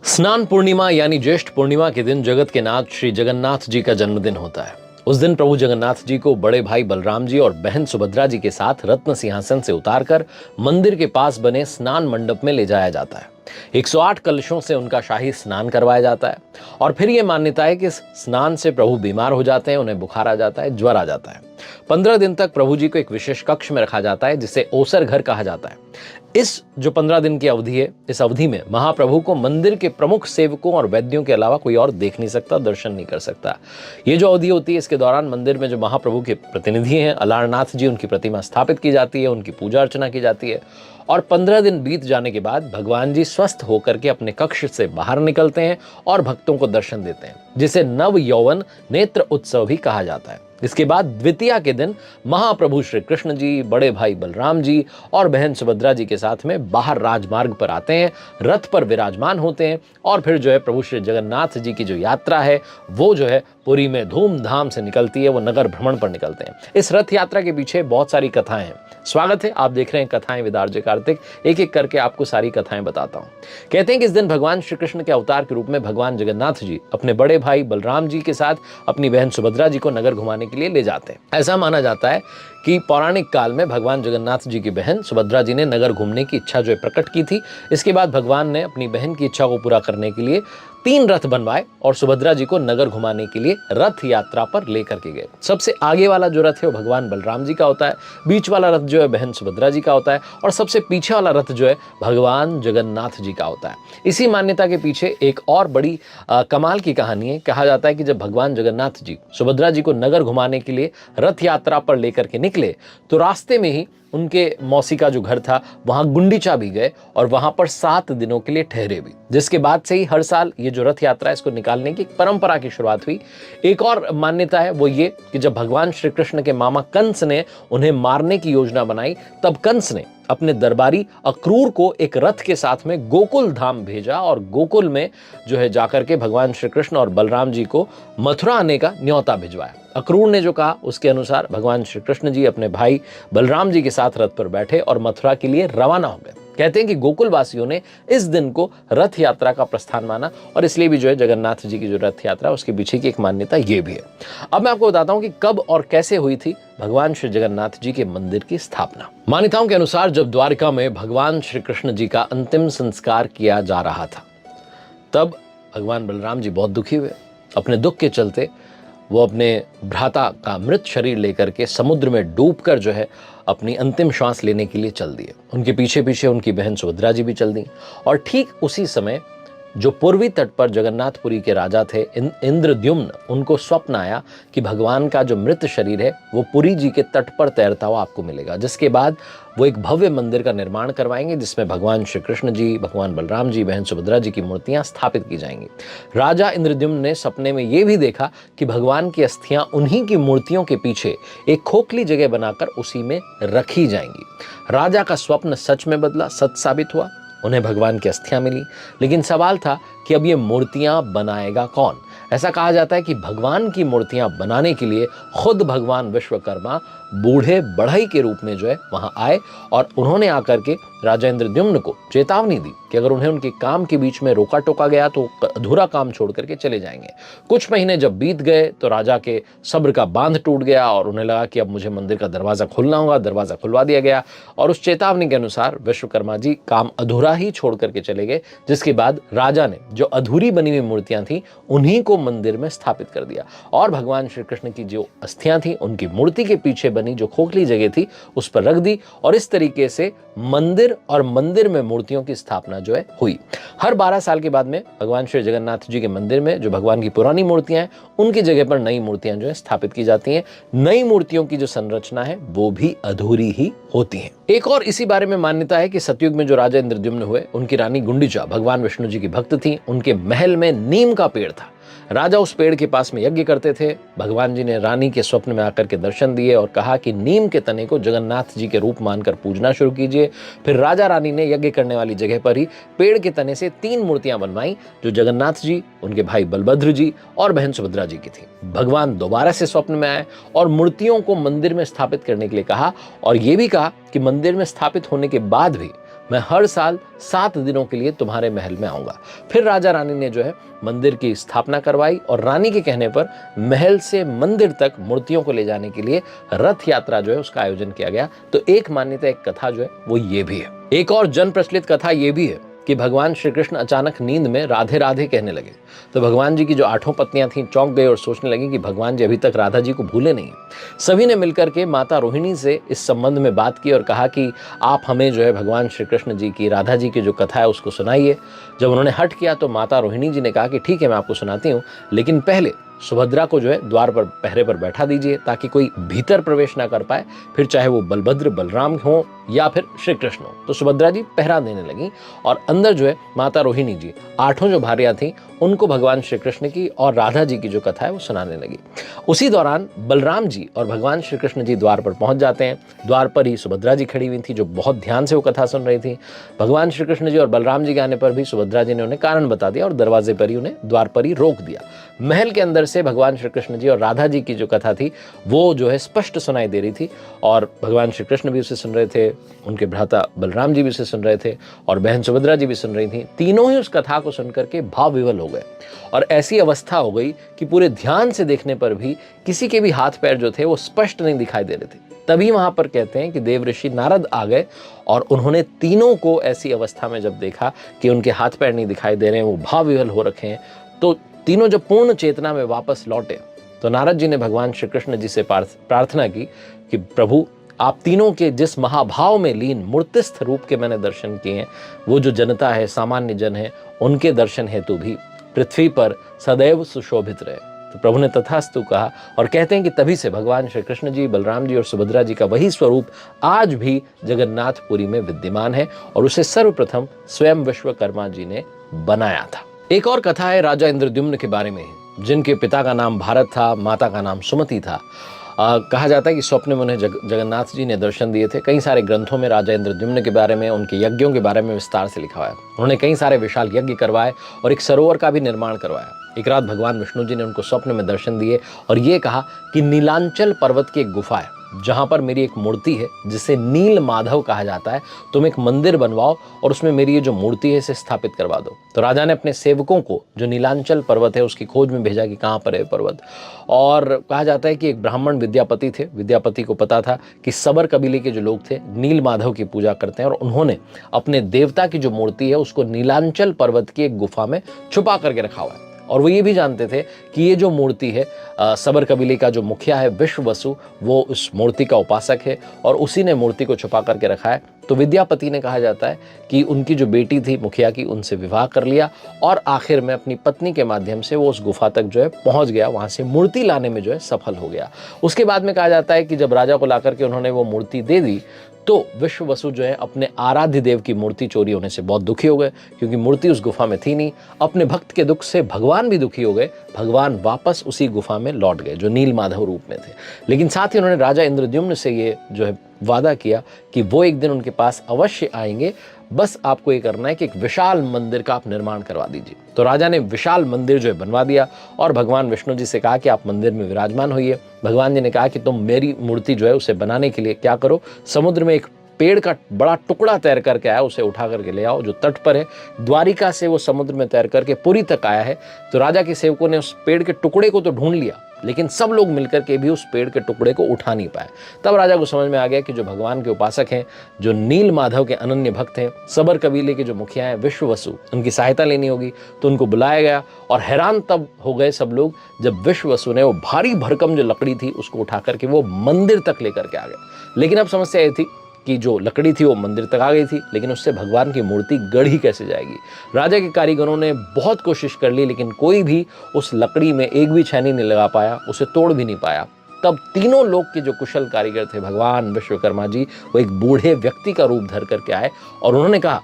स्नान पूर्णिमा यानी ज्येष्ठ पूर्णिमा के दिन जगत के नाथ श्री जगन्नाथ जी का जन्मदिन होता है। उस दिन प्रभु जगन्नाथ जी को बड़े भाई बलराम जी और बहन सुभद्रा जी के साथ रत्न सिंहासन से उतारकर मंदिर के पास बने स्नान मंडप में ले जाया जाता है। 108 कलशों से उनका शाही स्नान करवाया जाता है और फिर यह मान्यता है कि इस स्नान से प्रभु बीमार हो जाते हैं, उन्हें बुखार आ जाता है, ज्वर आ जाता है। 15 दिन तक प्रभु जी को एक विशेष कक्ष में रखा जाता है जिसे ओसर घर कहा जाता है। इस जो 15 दिन की अवधि है, इस अवधि में महाप्रभु को मंदिर के प्रमुख सेवकों और वैद्यों के अलावा कोई और देख नहीं सकता, दर्शन नहीं कर सकता। ये जो अवधि होती है, इसके दौरान मंदिर में जो महाप्रभु के प्रतिनिधि हैं, अलारनाथ जी, उनकी प्रतिमा स्थापित की जाती है, उनकी पूजा अर्चना की जाती है और 15 दिन बीत जाने के बाद भगवान जी स्वस्थ होकर के अपने कक्ष से बाहर निकलते हैं और भक्तों को दर्शन देते हैं, जिसे नव यौवन नेत्र उत्सव भी कहा जाता है। इसके बाद द्वितीया के दिन महाप्रभु श्री कृष्ण जी, बड़े भाई बलराम जी और बहन सुभद्रा जी के साथ में बाहर राजमार्ग पर आते हैं, रथ पर विराजमान होते हैं और फिर जो है प्रभु श्री जगन्नाथ जी की जो यात्रा है वो जो है पुरी में धूमधाम से निकलती है, वो नगर भ्रमण पर निकलते हैं। इस रथ यात्रा के पीछे बहुत सारी कथाएं हैं। स्वागत है, आप देख रहे हैं कथाएं विद आरजे कार्तिक। एक एक करके आपको सारी कथाएं बताता हूं। कहते हैं कि इस दिन भगवान श्री कृष्ण के अवतार के रूप में भगवान जगन्नाथ जी अपने बड़े भाई बलराम जी के साथ अपनी बहन सुभद्रा जी को नगर घुमाने के लिए ले जाते हैं। ऐसा माना जाता है कि पौराणिक काल में भगवान जगन्नाथ जी की बहन सुभद्रा जी ने नगर घूमने की इच्छा जो है प्रकट की थी। इसके बाद भगवान ने अपनी बहन की इच्छा को पूरा करने के लिए 3 रथ बनवाए और सुभद्रा जी को नगर घुमाने के लिए रथ यात्रा पर लेकर के गए। सबसे आगे वाला जो रथ है वो भगवान बलराम जी का होता है, बीच वाला रथ जो है बहन सुभद्रा जी का होता है और सबसे पीछे वाला रथ जो है भगवान जगन्नाथ जी का होता है। इसी मान्यता के पीछे एक और बड़ी कमाल की कहानी है। कहा जाता है कि जब भगवान जगन्नाथ जी सुभद्रा जी को नगर घुमाने के लिए रथ यात्रा पर लेकर के निकले तो रास्ते में ही उनके मौसी का जो घर था वहां गुंडीचा भी गए और वहां पर 7 दिनों के लिए ठहरे भी, जिसके बाद से ही हर साल ये जो रथ यात्रा है इसको निकालने की परंपरा की शुरुआत हुई। एक और मान्यता है वो ये कि जब भगवान श्री कृष्ण के मामा कंस ने उन्हें मारने की योजना बनाई तब कंस ने अपने दरबारी अक्रूर को एक रथ के साथ में गोकुल धाम भेजा और गोकुल में जो है जाकर के भगवान श्री कृष्ण और बलराम जी को मथुरा आने का न्योता भिजवाया। अक्रूर ने जो कहा उसके अनुसार भगवान श्री कृष्ण जी अपने भाई बलराम जी के साथ रथ पर बैठे और मथुरा के लिए रवाना हो गए। कहते हैं कि गोकुल वासियों ने इस दिन को रथ यात्रा का प्रस्थान माना और इसलिए भी जो है जगन्नाथ जी की जो रथ यात्रा उसके पीछे की एक मान्यता ये भी है। अब मैं आपको बताता हूं कि कब और कैसे हुई थी भगवान श्री जगन्नाथ जी के मंदिर की स्थापना। मान्यताओं के अनुसार जब द्वारिका में भगवान श्री कृष्ण जी का अंतिम संस्कार किया जा रहा था तब भगवान बलराम जी बहुत दुखी हुए। अपने दुख के चलते वो अपने भ्राता का मृत शरीर लेकर के समुद्र में डूबकर जो है अपनी अंतिम श्वास लेने के लिए चल दिए। उनके पीछे पीछे उनकी बहन सुभद्रा जी भी चल दी और ठीक उसी समय जो पूर्वी तट पर जगन्नाथपुरी के राजा थे इंद्रद्युम्न, उनको स्वप्न आया कि भगवान का जो मृत शरीर है वो पुरी जी के तट पर तैरता हुआ आपको मिलेगा, जिसके बाद वो एक भव्य मंदिर का निर्माण करवाएंगे जिसमें भगवान श्री कृष्ण जी, भगवान बलराम जी, बहन सुभद्रा जी की मूर्तियां स्थापित की जाएंगी। राजा इंद्रद्युम्न ने सपने में ये भी देखा कि भगवान की अस्थियां उन्हीं की मूर्तियों के पीछे एक खोखली जगह बनाकर उसी में रखी जाएंगी। राजा का स्वप्न सच में बदला, सच साबित हुआ। उन्हें भगवान की अस्थियां मिली, लेकिन सवाल था कि अब ये मूर्तियां बनाएगा कौन। ऐसा कहा जाता है कि भगवान की मूर्तियां बनाने के लिए खुद भगवान विश्वकर्मा बूढ़े बढ़ई के रूप में जो है वहां आए और उन्होंने आकर के राजा इंद्रद्युम्न को चेतावनी दी कि अगर उन्हें उनके काम के बीच में रोका टोका गया तो अधूरा काम छोड़ करके चले जाएंगे। कुछ महीने जब बीत गए तो राजा के सब्र का बांध टूट गया और उन्हें लगा कि अब मुझे मंदिर का दरवाजा खोलना होगा। दरवाजा खुलवा दिया गया और उस चेतावनी के अनुसार विश्वकर्मा जी काम अधूरा ही छोड़ करके चले गए, जिसके बाद राजा ने जो अधूरी बनी हुई मूर्तियां थी उन्हीं को मंदिर में स्थापित कर दिया और भगवान श्री कृष्ण की जो अस्थियां थी उनकी मूर्ति के पीछे बनी जो खोखली जगह थी उस पर रख दी और इस तरीके से मंदिर और मंदिर में मूर्तियों की स्थापना जो है हुई। हर 12 साल के बाद में भगवान श्री जगन्नाथ जी के मंदिर में जो भगवान की पुरानी मूर्तियां हैं उनकी जगह पर नई मूर्तियां जो है स्थापित की जाती हैं। नई मूर्तियों की जो संरचना है वो भी अधूरी ही होती है। एक और इसी बारे में मान्यता है कि सतयुग में जो राजा इंद्रद्युम्न हुए उनकी रानी गुंडीचा भगवान विष्णु जी की भक्त थी। उनके महल में नीम का पेड़ था। राजा उस पेड़ के पास में यज्ञ करते थे। भगवान जी ने रानी के स्वप्न में आकर के दर्शन दिए और कहा कि नीम के तने को जगन्नाथ जी के रूप मानकर पूजना शुरू कीजिए। फिर राजा रानी ने यज्ञ करने वाली जगह पर ही पेड़ के तने से 3 मूर्तियां बनवाई जो जगन्नाथ जी, उनके भाई बलभद्र जी और बहन सुभद्रा जी की थी। भगवान दोबारा से स्वप्न में आए और मूर्तियों को मंदिर में स्थापित करने के लिए कहा और यह भी कहा कि मंदिर में स्थापित होने के बाद भी मैं हर साल 7 दिनों के लिए तुम्हारे महल में आऊंगा। फिर राजा रानी ने जो है मंदिर की स्थापना करवाई और रानी के कहने पर महल से मंदिर तक मूर्तियों को ले जाने के लिए रथ यात्रा जो है उसका आयोजन किया गया। तो एक मान्यता, एक कथा जो है वो ये भी है। एक और जन प्रचलित कथा ये भी है कि भगवान श्री कृष्ण अचानक नींद में राधे राधे कहने लगे। तो भगवान जी की जो 8 पत्नियां थीं चौंक गए और सोचने लगी कि भगवान जी अभी तक राधा जी को भूले नहीं। सभी ने मिलकर के माता रोहिणी से इस संबंध में बात की और कहा कि आप हमें जो है भगवान श्री कृष्ण जी की, राधा जी की जो कथा है उसको सुनाइए। जब उन्होंने हट किया तो माता रोहिणी जी ने कहा कि ठीक है, मैं आपको सुनाती हूँ, लेकिन पहले सुभद्रा को जो है द्वार पर पहरे पर बैठा दीजिए ताकि कोई भीतर प्रवेश ना कर पाए, फिर चाहे वो बलभद्र बलराम हो या फिर श्री कृष्ण हो। तो सुभद्रा जी पहरा देने लगी और अंदर जो है माता रोहिणी जी 8 जो भार्या थीं उनको भगवान श्री कृष्ण की और राधा जी की जो कथा है वो सुनाने लगी। उसी दौरान बलराम जी और भगवान श्री कृष्ण जी द्वार पर पहुंच जाते हैं। द्वार पर ही सुभद्रा जी खड़ी हुई थी जो बहुत ध्यान से वो कथा सुन रही थी। भगवान श्री कृष्ण जी और बलराम जी के आने पर भी सुभद्रा जी ने उन्हें कारण बता दिया और दरवाजे पर ही उन्हें द्वार पर ही रोक दिया। महल के अंदर से भगवान श्री कृष्ण जी और राधा जी की जो कथा थी वो जो है स्पष्ट सुनाई दे रही थी और भगवान श्री कृष्ण भी उसे सुन रहे थे, उनके भ्राता बलराम जी भी उसे सुन रहे थे और बहन सुभद्रा जी भी सुन रही थी। तीनों ही उस कथा को सुनकर के भाव विवल हो गए और ऐसी अवस्था हो गई कि पूरे ध्यान से देखने पर भी किसी के भी हाथ पैर जो थे वो स्पष्ट नहीं दिखाई दे रहे थे। तभी वहां पर कहते हैं कि देव ऋषि नारद आ गए और उन्होंने तीनों को ऐसी अवस्था में जब देखा कि उनके हाथ पैर नहीं दिखाई दे रहे हैं, वो भाव विवल हो रखे हैं, तो तीनों जब पूर्ण चेतना में वापस लौटे तो नारद जी ने भगवान श्री कृष्ण जी से प्रार्थना की कि प्रभु, आप तीनों के जिस महाभाव में लीन मूर्तिस्थ रूप के मैंने दर्शन किए हैं, वो जो जनता है, सामान्य जन है, उनके दर्शन हेतु भी पृथ्वी पर सदैव सुशोभित रहे। तो प्रभु ने तथास्तु कहा और कहते हैं कि तभी से भगवान श्री कृष्ण जी, बलराम जी और सुभद्रा जी का वही स्वरूप आज भी जगन्नाथपुरी में विद्यमान है और उसे सर्वप्रथम स्वयं विश्वकर्मा जी ने बनाया था। एक और कथा है राजा इंद्रद्युम्न के बारे में, जिनके पिता का नाम भारत था, माता का नाम सुमति था। कहा जाता है कि स्वप्न में उन्हें जगन्नाथ जी ने दर्शन दिए थे। कई सारे ग्रंथों में राजा इंद्रद्युम्न के बारे में, उनके यज्ञों के बारे में विस्तार से लिखा हुआ है। उन्होंने कई सारे विशाल यज्ञ करवाए और एक सरोवर का भी निर्माण करवाया। एक रात भगवान विष्णु जी ने उनको स्वप्न में दर्शन दिए और ये कहा कि नीलांचल पर्वत की एक गुफा है जहां पर मेरी एक मूर्ति है जिसे नील माधव कहा जाता है, तुम एक मंदिर बनवाओ और उसमें मेरी ये जो मूर्ति है इसे स्थापित करवा दो। तो राजा ने अपने सेवकों को जो नीलांचल पर्वत है उसकी खोज में भेजा कि कहाँ पर है पर्वत। और कहा जाता है कि एक ब्राह्मण विद्यापति थे, विद्यापति को पता था कि सबर कबीले के जो लोग थे नील माधव की पूजा करते हैं और उन्होंने अपने देवता की जो मूर्ति है उसको नीलांचल पर्वत की एक गुफा में छुपा करके रखा हुआ है। और वो ये भी जानते थे कि ये जो मूर्ति है, सबर कबीले का जो मुखिया है विश्ववसु, वो उस मूर्ति का उपासक है और उसी ने मूर्ति को छुपा करके रखा है। तो विद्यापति ने, कहा जाता है कि उनकी जो बेटी थी मुखिया की, उनसे विवाह कर लिया और आखिर में अपनी पत्नी के माध्यम से वो उस गुफा तक जो है पहुंच गया, वहां से मूर्ति लाने में जो है सफल हो गया। उसके बाद में कहा जाता है कि जब राजा को ला करके उन्होंने वो मूर्ति दे दी तो विश्ववसु जो है अपने आराध्य देव की मूर्ति चोरी होने से बहुत दुखी हो गए, क्योंकि मूर्ति उस गुफा में थी नहीं। अपने भक्त के दुख से भगवान भी दुखी हो गए, भगवान वापस उसी गुफा में लौट गए जो नील माधव रूप में थे। लेकिन साथ ही उन्होंने राजा इंद्रद्युम्न से ये जो है वादा किया कि वो एक दिन उनके पास अवश्य आएंगे, बस आपको ये करना है कि एक विशाल मंदिर का आप निर्माण करवा दीजिए। तो राजा ने विशाल मंदिर जो है बनवा दिया और भगवान विष्णु जी से कहा कि आप मंदिर में विराजमान होइए। भगवान जी ने कहा कि तुम मेरी मूर्ति जो है उसे बनाने के लिए क्या करो, समुद्र में एक पेड़ का बड़ा टुकड़ा तैर करके आया, उसे उठा करके ले आओ जो तट पर है। द्वारिका से वो समुद्र में तैर करके पुरी तक आया है। तो राजा के सेवकों ने उस पेड़ के टुकड़े को तो ढूंढ लिया, लेकिन सब लोग मिलकर के भी उस पेड़ के टुकड़े को उठा नहीं पाए। तब राजा को समझ में आ गया कि जो भगवान के उपासक हैं, जो नील माधव के अनन्य भक्त हैं, सबर कबीले के जो मुखिया हैं विश्ववसु, उनकी सहायता लेनी होगी। तो उनको बुलाया गया और हैरान तब हो गए सब लोग जब विश्ववसु ने वो भारी भरकम जो लकड़ी थी उसको उठा करके वो मंदिर तक लेकर के आ गए। लेकिन अब समस्या ये थी कि जो लकड़ी थी वो मंदिर तक आ गई थी, लेकिन उससे भगवान की मूर्ति गढ़ी कैसे जाएगी। राजा के कारीगरों ने बहुत कोशिश कर ली, लेकिन कोई भी उस लकड़ी में एक भी छेनी नहीं लगा पाया, उसे तोड़ भी नहीं पाया। तब तीनों लोग के जो कुशल कारीगर थे, भगवान विश्वकर्मा जी, वो एक बूढ़े व्यक्ति का रूप धर करके आए और उन्होंने कहा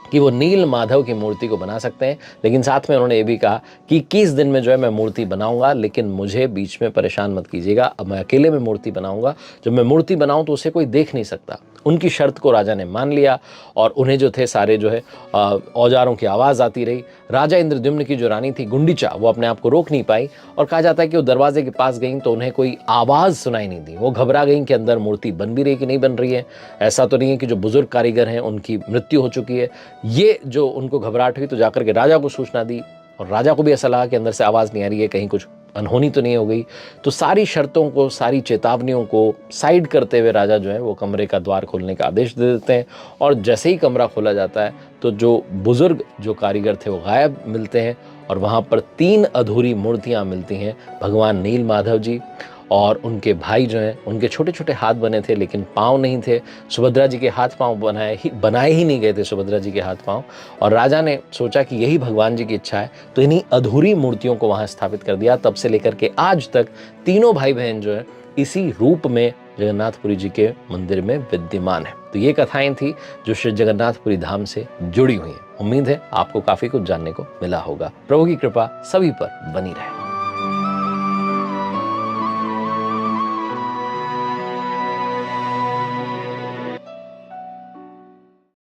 कि वो नील माधव की मूर्ति को बना सकते हैं। लेकिन साथ में उन्होंने ये भी कहा कि 21 दिन में जो है मैं मूर्ति बनाऊंगा, लेकिन मुझे बीच में परेशान मत कीजिएगा, अब मैं अकेले में मूर्ति बनाऊंगा। जब मैं मूर्ति बनाऊं तो उसे कोई देख नहीं सकता, उनकी शर्त को राजा ने मान लिया और उन्हें जो थे सारे जो है औजारों की आवाज़ आती रही। राजा इंद्रद्युम्न की जो रानी थी गुंडीचा, वो अपने आप को रोक नहीं पाई और कहा जाता है कि वो दरवाजे के पास गई तो उन्हें कोई आवाज़ सुनाई नहीं दी। वो घबरा गई कि अंदर मूर्ति बन भी रही कि नहीं बन रही है। ऐसा तो नहीं है कि जो बुजुर्ग कारीगर हैं उनकी मृत्यु हो चुकी है। ये जो उनको घबराहट हुई तो जाकर के राजा को सूचना दी और राजा को भी ऐसा लगा कि अंदर से आवाज़ नहीं आ रही है, कहीं कुछ अनहोनी तो नहीं हो गई। तो सारी शर्तों को, सारी चेतावनियों को साइड करते हुए राजा जो है वो कमरे का द्वार खोलने का आदेश दे देते हैं और जैसे ही कमरा खोला जाता है तो जो बुजुर्ग जो कारीगर थे वो गायब मिलते हैं और वहाँ पर 3 अधूरी मूर्तियाँ मिलती हैं। भगवान नील माधव जी और उनके भाई जो हैं, उनके छोटे छोटे हाथ बने थे लेकिन पाँव नहीं थे। सुभद्रा जी के हाथ पाँव बनाए ही नहीं गए थे सुभद्रा जी के हाथ पाँव। और राजा ने सोचा कि यही भगवान जी की इच्छा है तो इन्हीं अधूरी मूर्तियों को वहाँ स्थापित कर दिया। तब से लेकर के आज तक तीनों भाई बहन जो है इसी रूप में जगन्नाथपुरी जी के मंदिर में विद्यमान है। तो ये कथाएं थी जो श्री जगन्नाथपुरी धाम से जुड़ी हुई हैं। उम्मीद है आपको काफी कुछ जानने को मिला होगा। प्रभु की कृपा सभी पर बनी रहे।